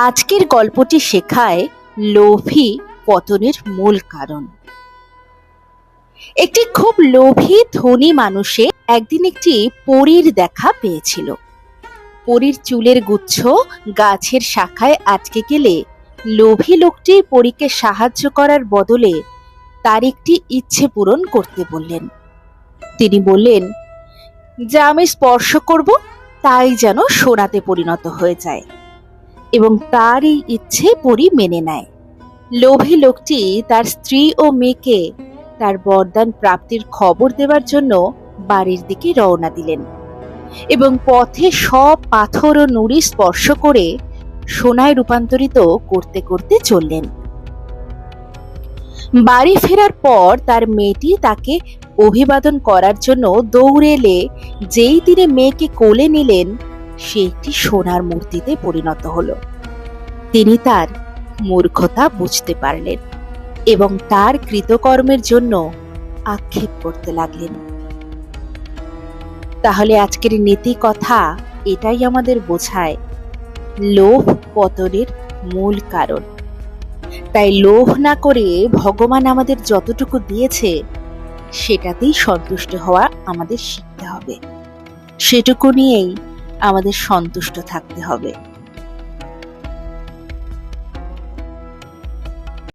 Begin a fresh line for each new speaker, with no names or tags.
আজকের গল্পটি শেখায় লোভী পতনের মূল কারণ। একটি খুব লোভী ধনী মানুষে একদিন একটি পরীর দেখা পেয়েছিল। পরীর চুলের গুচ্ছ গাছের শাখায় আটকে গেলে লোভী লোকটি পরীকে সাহায্য করার বদলে তার একটি ইচ্ছে পূরণ করতে বললেন। তিনি বললেন, যা আমি স্পর্শ করব তাই যেন সোনাতে পরিণত হয়ে যায়, এবং তার এই ইচ্ছে পরী মেনে নেয়। লোভী লোকটি তার স্ত্রী ও মেয়েকে তার বরদান প্রাপ্তির খবর দেওয়ার জন্য বাড়ির দিকে রওনা দিলেন এবং পথে সব পাথর ও নুড়ি স্পর্শ করে সোনায় রূপান্তরিত করতে করতে চললেন। বাড়ি ফেরার পর তার মেয়েটি তাকে অভিবাদন করার জন্য দৌড়ে এলে যেই তিনি মেয়েকে কোলে নিলেন, সে একটি সোনার মূর্তিতে পরিণত হলো। তিনি তার মূর্খতা বুঝতে পারলেন এবং তার কৃতকর্মের জন্য আক্ষেপ করতে লাগলেন। তাহলে আজকের নীতি কথা এটাই আমাদের বোঝায়, লোভ পতনের মূল কারণ। তাই লোভ না করে ভগবান আমাদের যতটুকু দিয়েছে সেটাতেই সন্তুষ্ট হওয়া আমাদের শিখতে হবে। সেটুকু নিয়েই আমাদের সন্তুষ্ট থাকতে হবে।